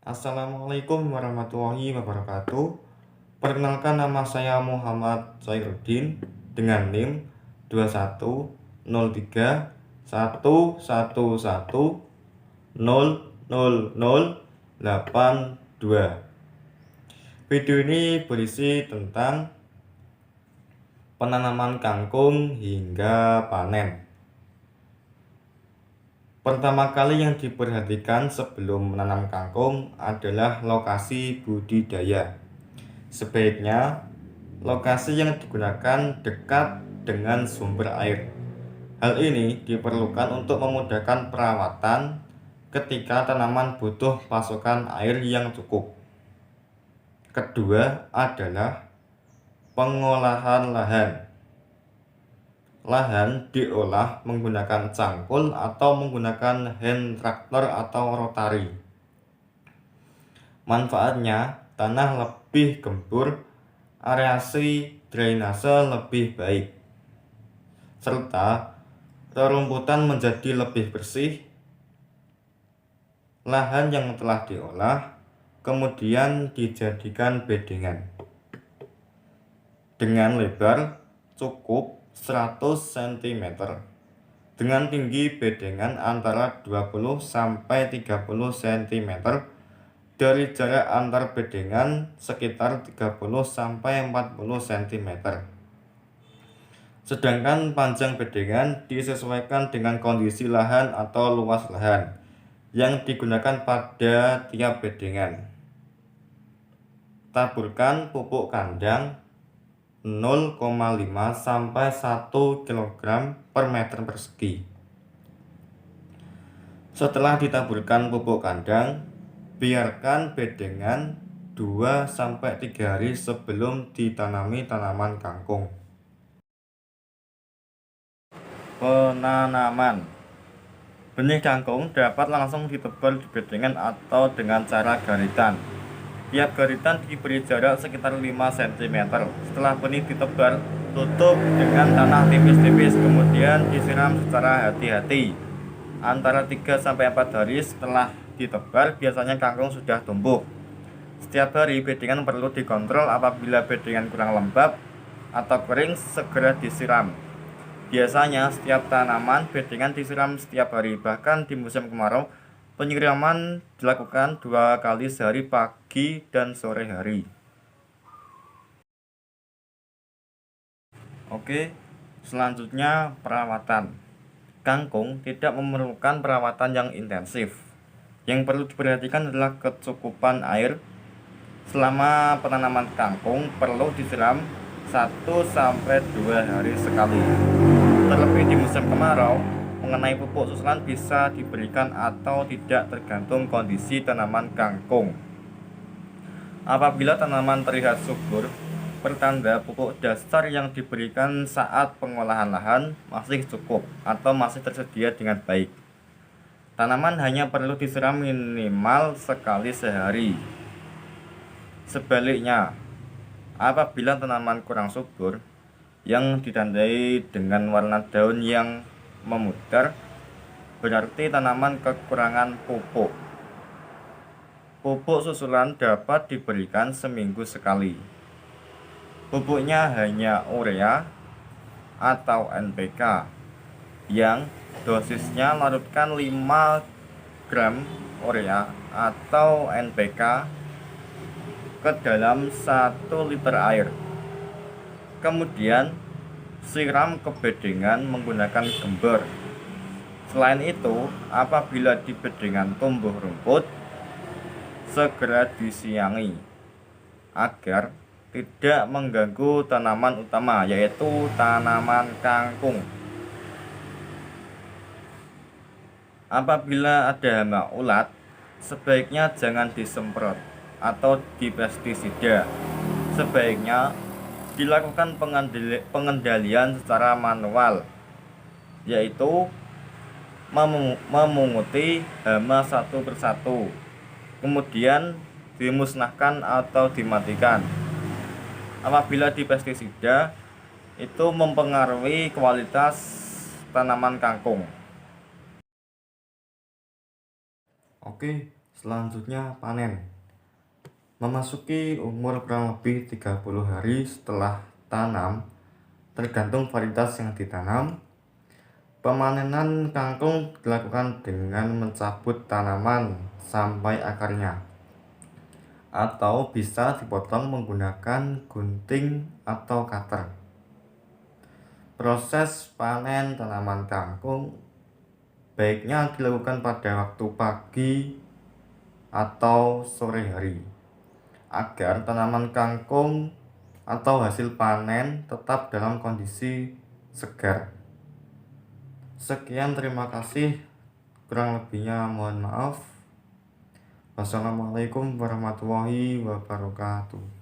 Assalamualaikum warahmatullahi wabarakatuh. Perkenalkan, nama saya Muhammad Zairuddin dengan NIM 210311000082. Video ini berisi tentang penanaman kangkung hingga panen. Pertama kali yang diperhatikan sebelum menanam kangkung adalah lokasi budidaya. Sebaiknya lokasi yang digunakan dekat dengan sumber air. Hal ini diperlukan untuk memudahkan perawatan ketika tanaman butuh pasokan air yang cukup. Kedua adalah pengolahan lahan. Lahan diolah menggunakan cangkul atau menggunakan hand traktor atau rotari. Manfaatnya, tanah lebih gembur, areasi drainase lebih baik, serta rerumputan menjadi lebih bersih. Lahan yang telah diolah kemudian dijadikan bedengan dengan lebar cukup 100 cm dengan tinggi bedengan antara 20 sampai 30 cm dari jarak antar bedengan sekitar 30 sampai 40 cm. Sedangkan panjang bedengan disesuaikan dengan kondisi lahan atau luas lahan yang digunakan pada tiap bedengan. Taburkan pupuk kandang 0,5 sampai 1 kg per meter persegi. Setelah ditaburkan pupuk kandang, biarkan bedengan 2 sampai 3 hari sebelum ditanami tanaman kangkung. Penanaman benih kangkung dapat langsung ditebal di bedengan atau dengan cara garitan. Tiap garitan diberi jarak sekitar 5 cm. Setelah benih ditebar, tutup dengan tanah tipis-tipis, kemudian disiram secara hati-hati. Antara 3 sampai 4 hari setelah ditebar, biasanya kangkung sudah tumbuh. Setiap hari bedengan perlu dikontrol. Apabila bedengan kurang lembab atau kering, segera disiram. Biasanya setiap tanaman bedengan disiram setiap hari. Bahkan di musim kemarau, penyiraman dilakukan 2 kali sehari, pagi dan sore hari. Oke, selanjutnya perawatan. Kangkung tidak memerlukan perawatan yang intensif. Yang perlu diperhatikan adalah kecukupan air. Selama penanaman kangkung perlu disiram 1-2 hari sekali. Terlebih di musim kemarau, mengenai pupuk susulan bisa diberikan atau tidak tergantung kondisi tanaman kangkung. Apabila tanaman terlihat subur, pertanda pupuk dasar yang diberikan saat pengolahan lahan masih cukup atau masih tersedia dengan baik. Tanaman hanya perlu disiram minimal sekali sehari. Sebaliknya, apabila tanaman kurang subur yang ditandai dengan warna daun yang memudar, berarti tanaman kekurangan pupuk. Pupuk susulan dapat diberikan seminggu sekali. Pupuknya hanya urea atau NPK yang dosisnya larutkan 5 gram urea atau NPK ke dalam 1 liter air. Kemudian siram ke bedengan menggunakan gember. Selain itu, apabila di bedengan tumbuh rumput, segera disiangi agar tidak mengganggu tanaman utama, yaitu tanaman kangkung. Apabila ada hama ulat, sebaiknya jangan disemprot atau dipestisida. Sebaiknya dilakukan pengendalian secara manual, yaitu memunguti hama satu persatu, kemudian dimusnahkan atau dimatikan. Apabila dipestisida, itu mempengaruhi kualitas tanaman kangkung. Oke, Selanjutnya panen. Memasuki umur kurang lebih 30 hari setelah tanam, tergantung varietas yang ditanam. Pemanenan kangkung dilakukan dengan mencabut tanaman sampai akarnya, atau bisa dipotong menggunakan gunting atau cutter. Proses panen tanaman kangkung baiknya dilakukan pada waktu pagi atau sore hari, agar tanaman kangkung atau hasil panen tetap dalam kondisi segar. Sekian, terima kasih. Kurang lebihnya mohon maaf. Wassalamualaikum warahmatullahi wabarakatuh.